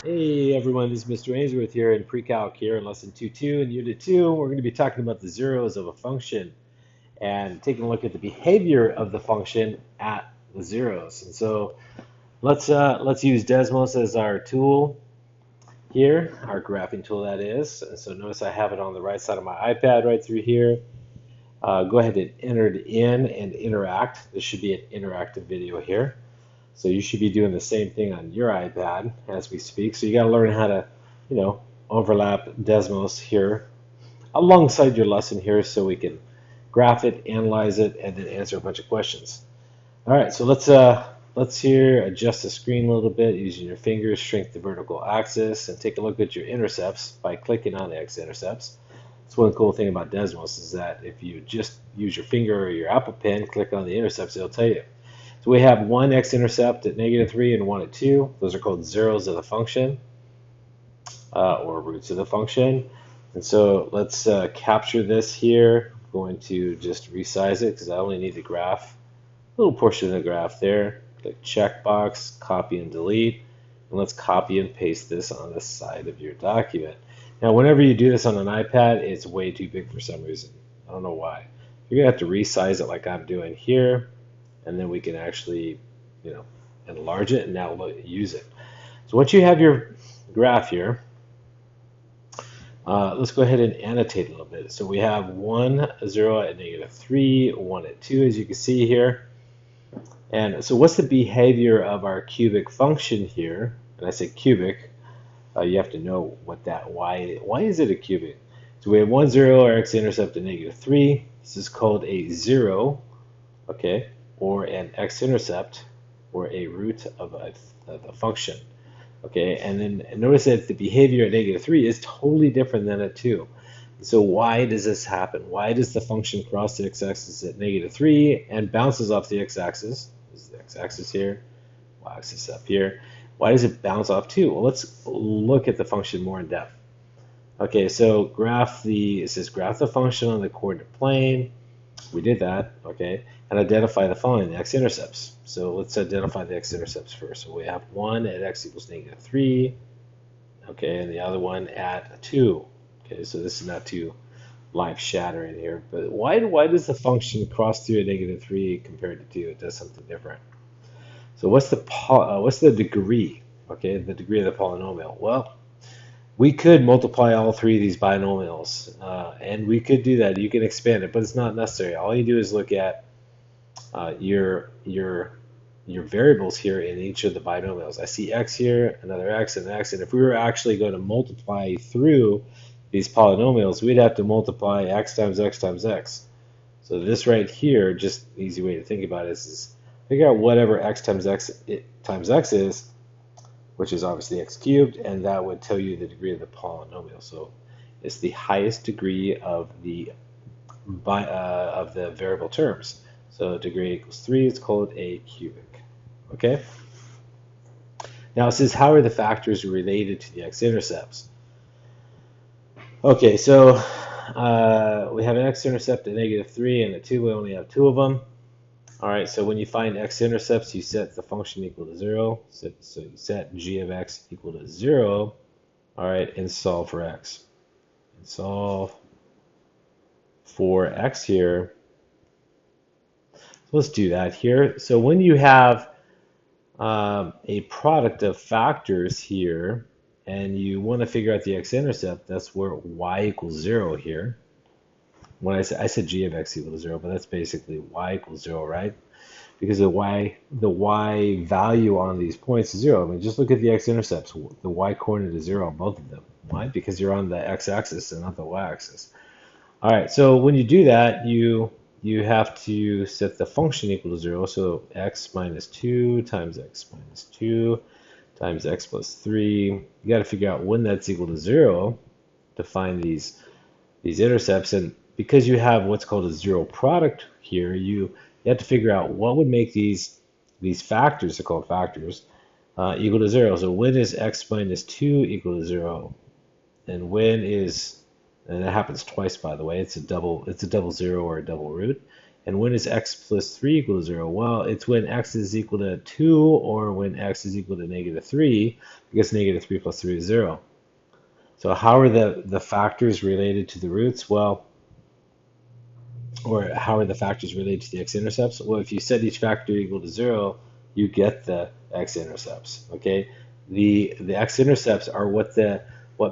Hey everyone, this is Mr. Ainsworth here in pre-calc here in lesson 2.2 in unit 2. We're going to be talking about the zeros of a function and taking a look at the behavior of the function at the zeros. And so let's use Desmos as our tool here, our graphing tool that is. And so notice I have it on the right side of my iPad right through here. Go ahead and enter it in and interact. This should be an interactive video here. So you should be doing the same thing on your iPad as we speak. So you got to learn how to, overlap Desmos here alongside your lesson here so we can graph it, analyze it, and then answer a bunch of questions. All right, so let's here adjust the screen a little bit using your fingers, shrink the vertical axis, and take a look at your intercepts by clicking on the x-intercepts. That's one cool thing about Desmos is that if you just use your finger or your Apple Pen, click on the intercepts, it'll tell you. So we have one x-intercept at -3 and one at 2. Those are called zeros of the function or roots of the function. And so let's capture this here. I'm going to just resize it because I only need the graph, a little portion of the graph there. Click checkbox, copy and delete. And let's copy and paste this on the side of your document. Now, whenever you do this on an iPad, it's way too big for some reason. I don't know why. You're going to have to resize it like I'm doing here. And then we can actually, enlarge it and now use it. So once you have your graph here, let's go ahead and annotate a little bit. So we have 1, 0 at -3, 1 at 2, as you can see here. And so what's the behavior of our cubic function here? And I say cubic, you have to know what that, why is it a cubic? So we have 1, 0, our x-intercept at -3. This is called a zero, okay? Or an x-intercept, or a root of a function. Okay, and then notice that the behavior at -3 is totally different than at 2. So why does this happen? Why does the function cross the x-axis at -3 and bounces off the x-axis? This is the x-axis here, y-axis up here. Why does it bounce off 2? Well, let's look at the function more in depth. Okay, so it says graph the function on the coordinate plane. We did that, okay, and identify the following, the x-intercepts. So let's identify the x-intercepts first. So we have one at x equals -3, okay, and the other one at 2. Okay, so this is not too life-shattering here, but why does the function cross through at -3 compared to 2? It does something different. So what's the degree? Okay, the degree of the polynomial. Well, we could multiply all three of these binomials, and we could do that. You can expand it, but it's not necessary. All you do is look at your variables here in each of the binomials. I see x here, another x, and x. And if we were actually going to multiply through these polynomials, we'd have to multiply x times x times x. So this right here, just an easy way to think about it is figure out whatever x times x is, which is obviously x cubed, and that would tell you the degree of the polynomial. So it's the highest degree of the variable terms. So degree equals 3, it's called a cubic. Okay? Now it says, how are the factors related to the x-intercepts? Okay, so we have an x-intercept at -3 and at 2, we only have 2 of them. All right, so when you find x-intercepts, you set the function equal to 0. So you set g of x equal to 0. All right, and solve for x. And solve for x here. So let's do that here. So when you have a product of factors here, and you want to figure out the x-intercept, that's where y equals 0 here. When I said g of x equal to 0, but that's basically y equals 0, right? Because the y value on these points is 0. I mean, just look at the x-intercepts. The y coordinate is 0 on both of them. Why? Because you're on the x-axis and not the y-axis. All right, so when you do that, you have to set the function equal to 0. So x minus 2 times x minus 2 times x plus 3. You got to figure out when that's equal to 0 to find these intercepts. And because you have what's called a zero product here, you have to figure out what would make these factors, they're called factors, equal to 0. So when is x minus 2 equal to 0? And when is, and that happens twice, by the way, it's a double 0 or a double root. And when is x plus 3 equal to 0? Well, it's when x is equal to 2 or when x is equal to negative 3, because negative 3 plus 3 is 0. So how are the factors related to the roots? Well, or how are the factors related to the x-intercepts? Well, if you set each factor equal to 0, you get the x-intercepts, okay? The x-intercepts are what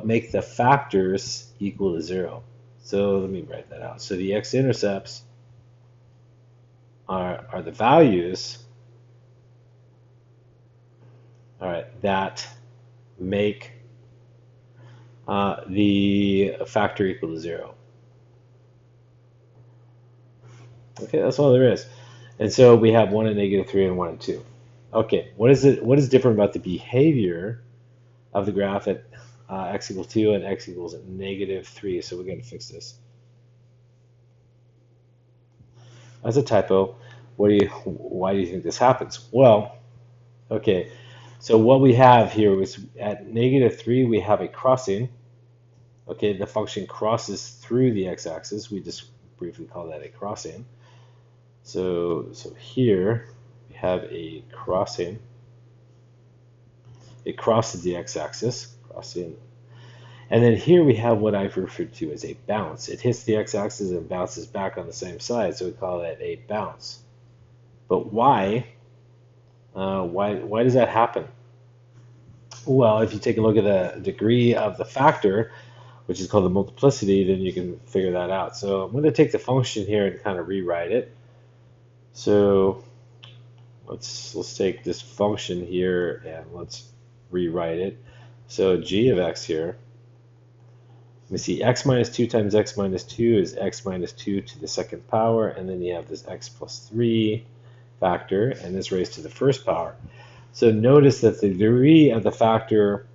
make the factors equal to 0. So let me write that out. So the x-intercepts are the values, all right, that make the factor equal to 0. Okay, that's all there is. And so we have 1 and negative 3 and 1 and 2. Okay, what is different about the behavior of the graph at x equals 2 and x equals negative 3? So we're going to fix this. That's a typo. Why do you think this happens? Well, okay, so what we have here is at negative 3, we have a crossing. Okay, the function crosses through the x-axis. We just briefly call that a crossing. So here we have a crossing. It crosses the x-axis, crossing. And then here we have what I've referred to as a bounce. It hits the x-axis and bounces back on the same side, so we call that a bounce. But why? Why does that happen? Well, if you take a look at the degree of the factor, which is called the multiplicity, then you can figure that out. So I'm going to take the function here and kind of rewrite it. So let's take this function here and let's rewrite it. So g of x here, let me see, x minus 2 times x minus 2 is x minus 2 to the second power, and then you have this x plus 3 factor, and this raised to the first power. So notice that the degree of the factor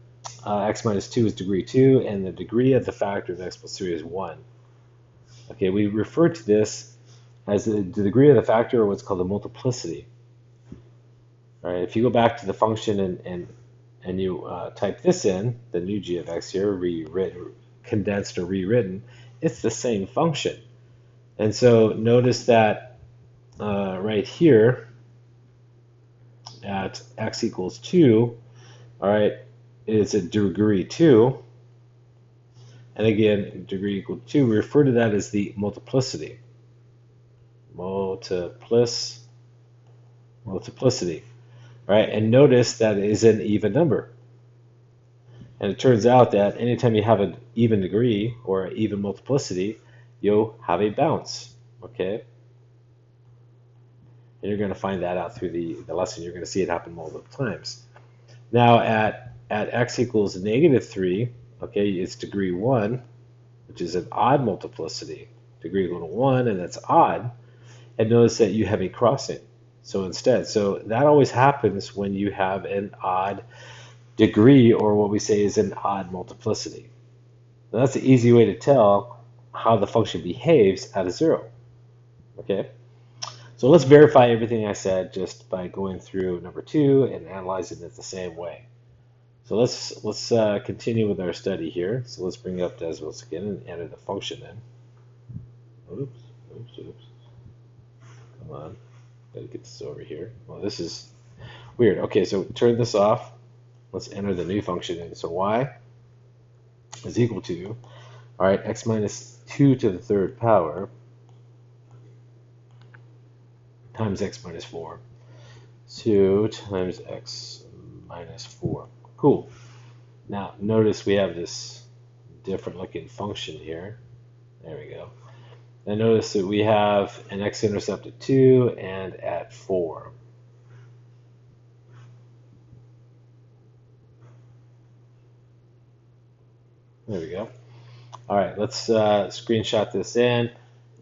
x minus 2 is degree 2, and the degree of the factor of x plus 3 is 1. Okay, we refer to this as the degree of the factor, or what's called the multiplicity. All right, if you go back to the function and you type this in, the new g of x here, rewritten, condensed or rewritten, it's the same function. And so notice that right here at x equals 2, all right, it's a degree 2. And again, degree equal to 2, we refer to that as the multiplicity. Multiplicity. Right? And notice that it is an even number. And it turns out that anytime you have an even degree or an even multiplicity, you'll have a bounce. Okay? And you're going to find that out through the lesson. You're going to see it happen multiple times. Now at x equals negative 3, okay, it's degree 1, which is an odd multiplicity. Degree equal to 1, and that's odd. And notice that you have a crossing. So that always happens when you have an odd degree, or what we say is an odd multiplicity. Now that's the easy way to tell how the function behaves at a 0. Okay? So let's verify everything I said just by going through number 2 and analyzing it the same way. So let's continue with our study here. So let's bring up decimals again and enter the function in. Oops. Come on. Gotta get this over here. Well, this is weird. Okay, so turn this off. Let's enter the new function in. So y is equal to, all right, x minus 2 to the third power times x minus 4. 2 times x minus 4. Cool. Now, notice we have this different looking function here. There we go. And notice that we have an x-intercept at 2 and at 4. There we go. All right, let's screenshot this in,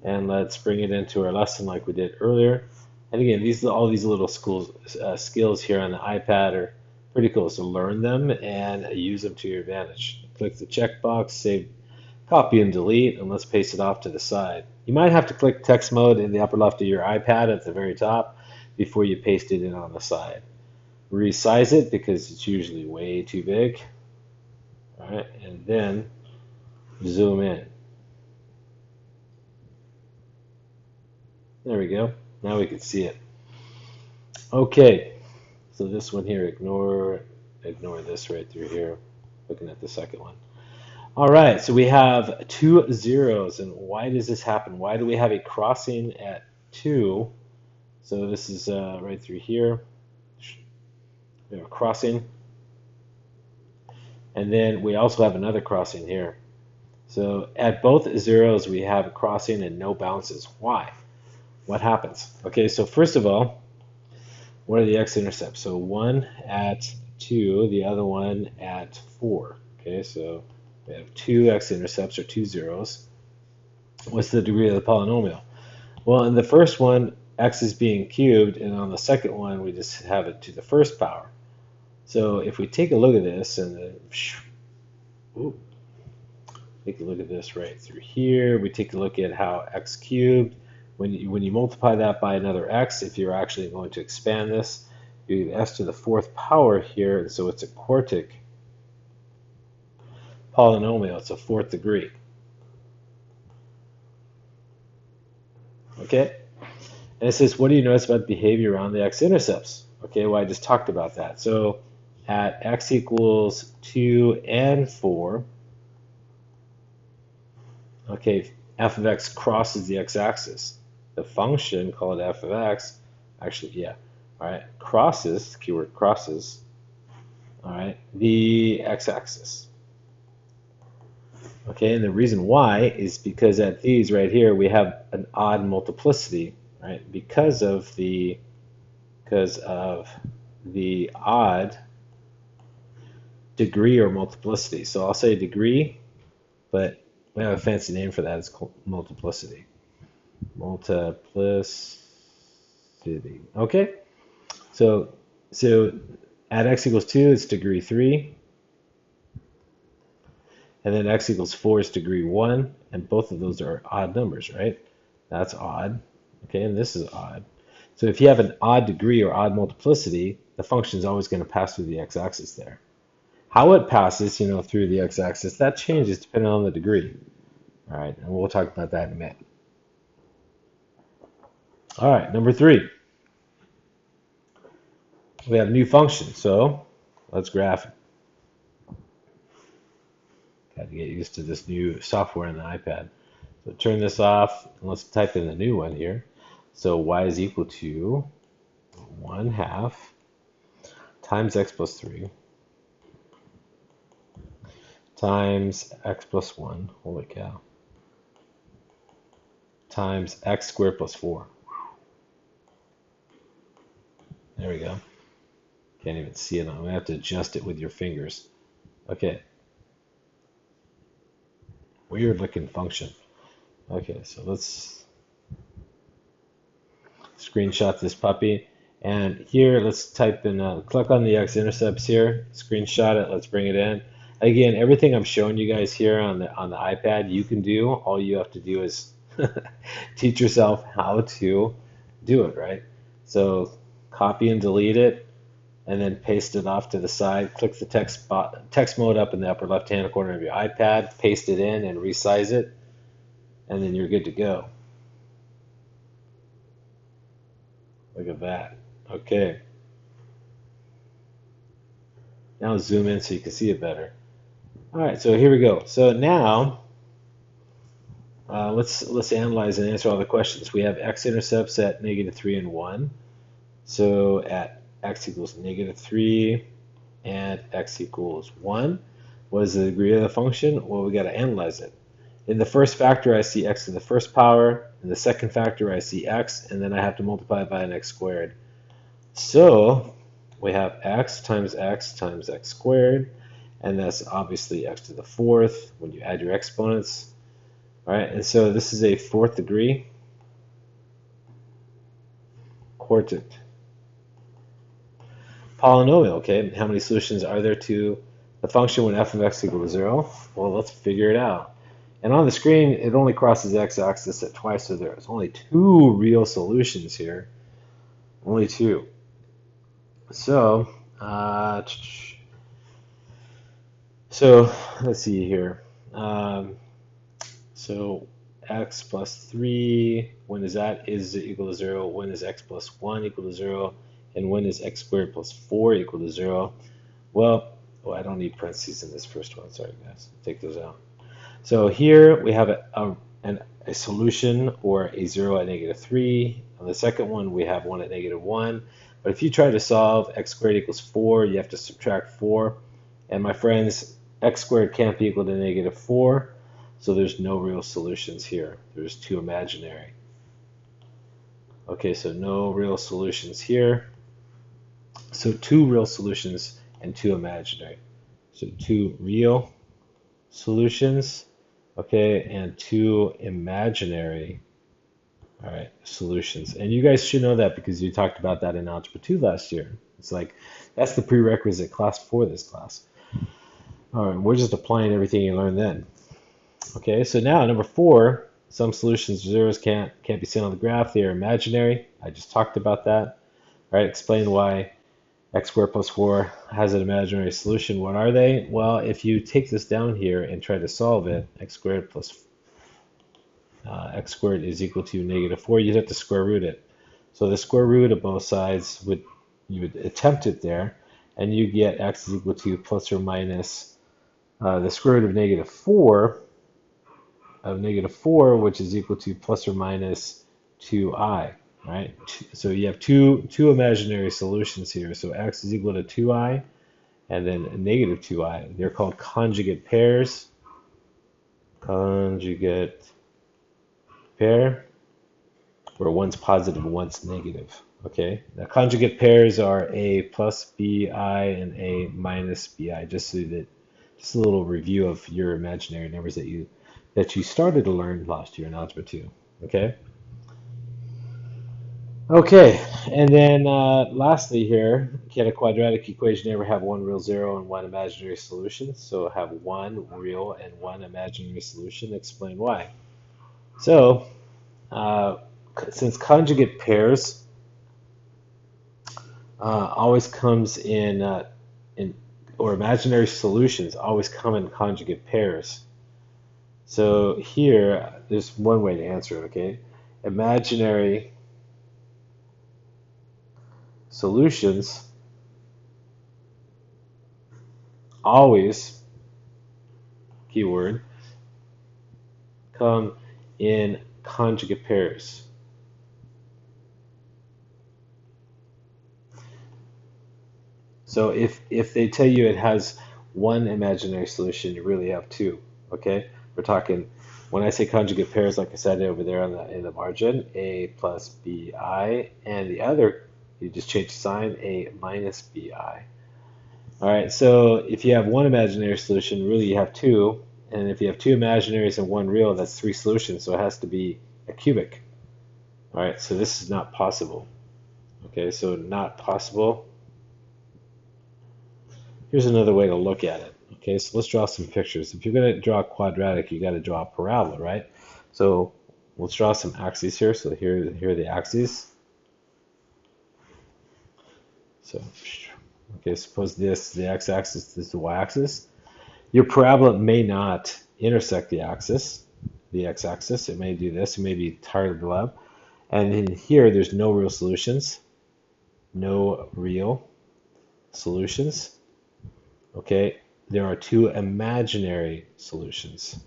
and let's bring it into our lesson like we did earlier. And again, all these little skills here on the iPad are pretty cool. So learn them and use them to your advantage. Click the checkbox, save, copy and delete, and let's paste it off to the side. You might have to click text mode in the upper left of your iPad at the very top before you paste it in on the side. Resize it because it's usually way too big. All right, and then zoom in. There we go. Now we can see it. Okay, so this one here, ignore this right through here. Looking at the second one. All right, so we have two zeros, and why does this happen? Why do we have a crossing at 2? So this is right through here. We have a crossing, and then we also have another crossing here. So at both zeros, we have a crossing and no bounces. Why? What happens? Okay, so first of all, what are the x-intercepts? So one at 2, the other one at 4. Okay, so we have two x-intercepts or two zeros. What's the degree of the polynomial? Well, in the first one, x is being cubed, and on the second one, we just have it to the first power. So if we take a look at this, and then, take a look at this right through here, we take a look at how x cubed, when you multiply that by another x, if you're actually going to expand this, you get s to the fourth power here, and so it's a quartic polynomial. It's a fourth degree. Okay? And it says, what do you notice about behavior around the x-intercepts? Okay, well, I just talked about that. So at x equals 2 and 4, okay, f of x crosses the x-axis. The function called f of x, actually, yeah, all right, crosses, keyword crosses, all right, the x-axis. Okay, and the reason why is because at these right here, we have an odd multiplicity, right, because of the odd degree or multiplicity. So I'll say degree, but we have a fancy name for that. It's called multiplicity. Multiplicity. Okay? So at x equals 2, it's degree 3. And then x equals 4 is degree 1. And both of those are odd numbers, right? That's odd. Okay, and this is odd. So if you have an odd degree or odd multiplicity, the function is always going to pass through the x-axis there. How it passes, through the x-axis, that changes depending on the degree. All right, and we'll talk about that in a minute. All right, number 3. We have new function, so let's graph it. Got to get used to this new software on the iPad. So turn this off, and let's type in the new one here. So y is equal to 1/2 times x plus 3 times x plus 1, holy cow, times x squared plus 4. There we go. Can't even see it. I'm going to have to adjust it with your fingers. Okay. Weird looking function. Okay, so let's screenshot this puppy. And here, let's type in, click on the x-intercepts here, screenshot it, let's bring it in. Again, everything I'm showing you guys here on the iPad, you can do. All you have to do is teach yourself how to do it, right? So copy and delete it, and then paste it off to the side. Click the text mode up in the upper left-hand corner of your iPad, paste it in and resize it, and then you're good to go. Look at that. Okay. Now zoom in so you can see it better. All right, so here we go. So now let's analyze and answer all the questions. We have x-intercepts at -3 and 1. So at x equals -3 and x equals 1, what is the degree of the function? Well, we got to analyze it. In the first factor, I see x to the first power. In the second factor, I see x, and then I have to multiply it by an x squared. So we have x times x squared, and that's obviously x to the fourth when you add your exponents. All right, and so this is a fourth degree quartic polynomial. Okay, how many solutions are there to the function when f of x equals 0? Well, let's figure it out. And on the screen, it only crosses the x-axis at twice, so there's only 2 real solutions here. Only 2. So, let's see here. So x plus 3, when is that is equal to 0, when is x plus 1 equal to 0, and when is x squared plus 4 equal to 0? Well, oh, I don't need parentheses in this first one. Sorry, guys. Take those out. So here we have a solution, or a 0 at negative 3. On the second one, we have 1 at negative 1. But if you try to solve x squared equals 4, you have to subtract 4. And my friends, x squared can't be equal to negative 4. So there's no real solutions here. There's two imaginary. Okay, so no real solutions here. So two real solutions and two imaginary. So two real solutions, okay, and two imaginary, all right, solutions. And you guys should know that because you talked about that in Algebra 2 last year. It's like, that's the prerequisite class for this class. All right, we're just applying everything you learned then. Okay, so now number 4, some solutions zeros can't be seen on the graph. They are imaginary. I just talked about that. All right, explain why x squared plus 4 has an imaginary solution. What are they? Well, if you take this down here and try to solve it, x squared is equal to negative 4. You'd have to square root it. So the square root of both sides you would attempt it there, and you get x is equal to plus or minus the square root of negative 4, which is equal to plus or minus 2i, right? So you have two imaginary solutions here. So x is equal to 2i and then negative 2i. They're called conjugate pairs. Conjugate pair, where one's positive and one's negative. Okay, now conjugate pairs are a plus bi and a minus bi. Just a little review of your imaginary numbers that you started to learn last year in Algebra 2. Okay. Okay, and then lastly here, can a quadratic equation ever have one real zero and one imaginary solution? So have one real and one imaginary solution. Explain why. So since conjugate pairs always comes or imaginary solutions always come in conjugate pairs. So here, there's one way to answer it, okay? Imaginary solutions always, keyword, come in conjugate pairs. So if they tell you it has one imaginary solution, you really have two, okay? We're talking, when I say conjugate pairs, like I said over there in the margin, a plus bi, and the other, you just change the sign, a minus bi. All right, so if you have one imaginary solution, really you have two, and if you have two imaginaries and one real, that's three solutions, so it has to be a cubic. All right, so this is not possible. Okay, so not possible. Here's another way to look at it. Okay, so let's draw some pictures. If you're going to draw a quadratic, you got to draw a parabola, right? So let's draw some axes here. So here are the axes. So, okay, suppose this is the x-axis, this is the y-axis. Your parabola may not intersect the x-axis. It may do this. It may be parallel. And in here, there's no real solutions. No real solutions. Okay, there are two imaginary solutions.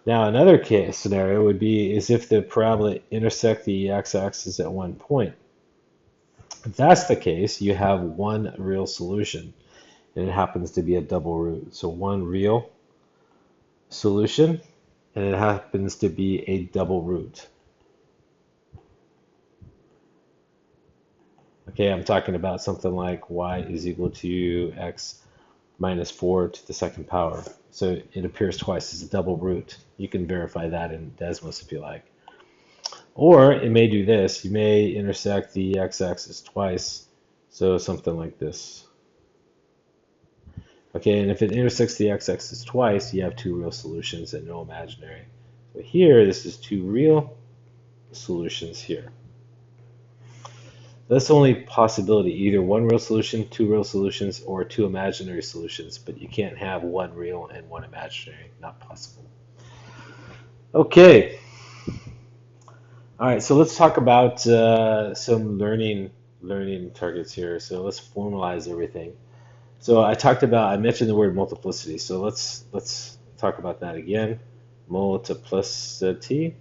Now, another case scenario would be is if the parabola intersect the x-axis at one point. If that's the case, you have one real solution, and it happens to be a double root. So one real solution, and it happens to be a double root. Okay, I'm talking about something like y is equal to x minus 4 to the second power. So it appears twice as a double root. You can verify that in Desmos if you like. Or it may do this. You may intersect the x-axis twice. So something like this. Okay, and if it intersects the x-axis twice, you have two real solutions and no imaginary. So here, this is two real solutions here. That's the only possibility, either one real solution, two real solutions, or two imaginary solutions, but you can't have one real and one imaginary, not possible. Okay, all right, so let's talk about some learning targets here. So let's formalize everything. So I mentioned the word multiplicity. So let's talk about that again. Multiplicity.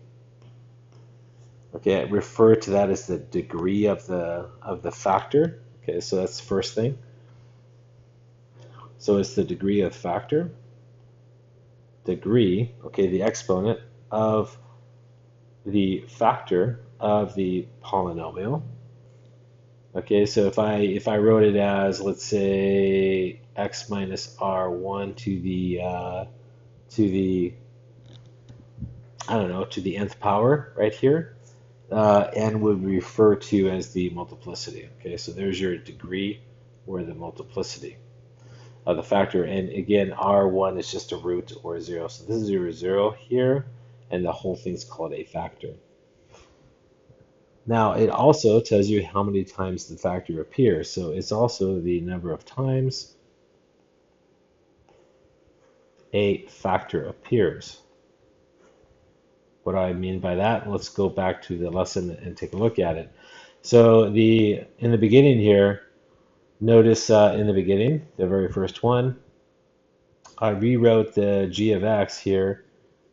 Okay, I refer to that as the degree of the factor. Okay, so that's the first thing. So it's the degree of factor, degree, okay, the exponent of the factor of the polynomial. Okay, so if I wrote it as, let's say, x minus r1 to the I don't know, to the nth power right here, n would refer to as the multiplicity. Okay, so there's your degree or the multiplicity of the factor. And again, r1 is just a root or a zero. So this is your zero here, and the whole thing's called a factor. Now, it also tells you how many times the factor appears. So it's also the number of times a factor appears. What do I mean by that? Let's go back to the lesson and take a look at it. So in the beginning here, notice in the beginning, the very first one, I rewrote the g of x here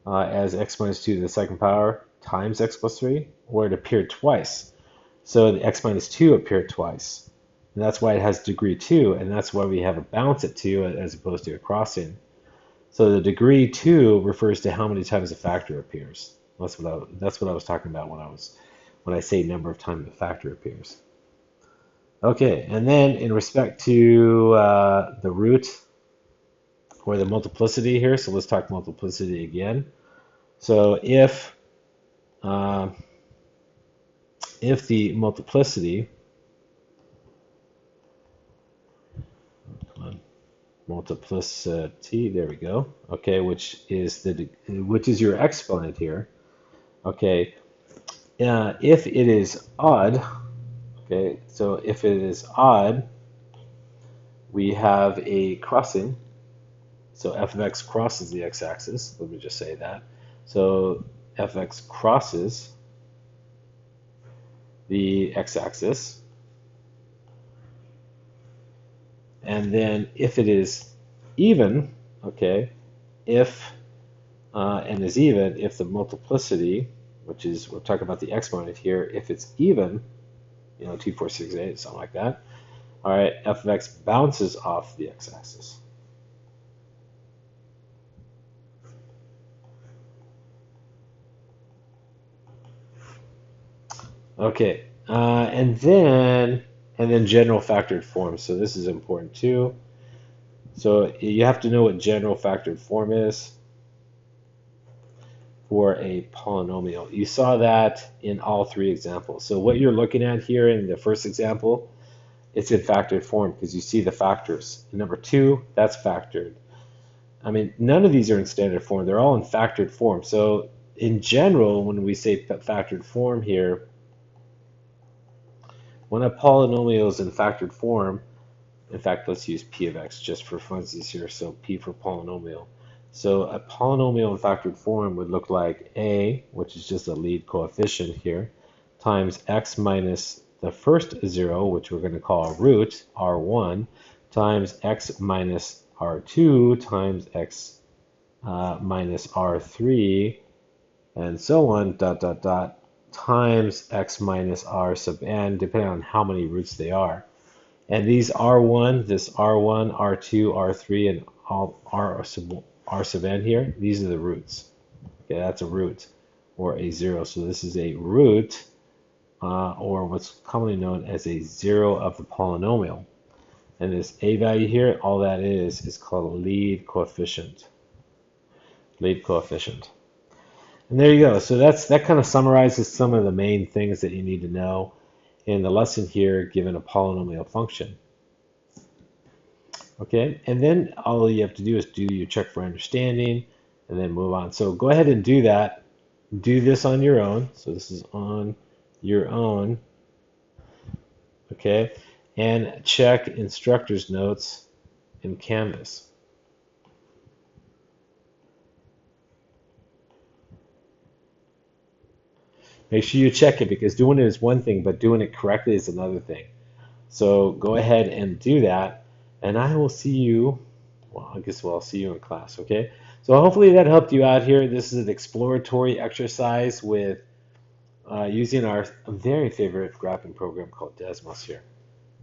as x minus 2 to the second power times x plus 3, where it appeared twice. So the x minus 2 appeared twice. And that's why it has degree 2, and that's why we have a bounce at 2 as opposed to a crossing. So the degree 2 refers to how many times a factor appears. That's what I was talking about when I say number of times the factor appears. Okay, and then in respect to the root or the multiplicity here, so let's talk multiplicity again. So if the multiplicity, there we go. Okay, which is your exponent here. Okay, if it is odd, okay, so if it is odd, we have a crossing. So f of x crosses the x-axis. Let me just say that. So f of x crosses the x-axis. And then if it is even, okay, if n is even, if the multiplicity, which is, we're talking about the exponent here, if it's even, 2, 4, 6, 8, something like that, all right, f of x bounces off the x-axis. Okay, and then general factored form. So this is important too. So you have to know what general factored form is for a polynomial. You saw that in all three examples. So what you're looking at here in the first example, it's in factored form because you see the factors. And number 2, that's factored. I mean, none of these are in standard form. They're all in factored form. So in general, when we say factored form here, when a polynomial is in factored form, in fact, let's use p of x just for funsies here. So p for polynomial. So a polynomial in factored form would look like a, which is just a lead coefficient here, times x minus the first 0, which we're going to call a root, r1, times x minus r2 times x minus r3, and so on, dot, dot, dot, times x minus r sub n, depending on how many roots they are. And these R1, this R1, R2, R3, and all R sub n here, these are the roots. Okay, that's a root or a 0. So this is a root, or what's commonly known as a 0 of the polynomial. And this a value here, all that is called a lead coefficient. Lead coefficient. And there you go. So that kind of summarizes some of the main things that you need to know in the lesson here, given a polynomial function. Okay, and then all you have to do is do your check for understanding and then move on. So go ahead and do that. Do this on your own. So this is on your own. Okay, and check instructor's notes in Canvas. Make sure you check it because doing it is one thing, but doing it correctly is another thing. So go ahead and do that, and I will see you. Well, I guess I'll see you in class, okay? So hopefully that helped you out here. This is an exploratory exercise with using our very favorite graphing program called Desmos here,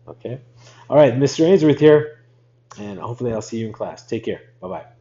okay? All right, Mr. Ainsworth here, and hopefully I'll see you in class. Take care. Bye-bye.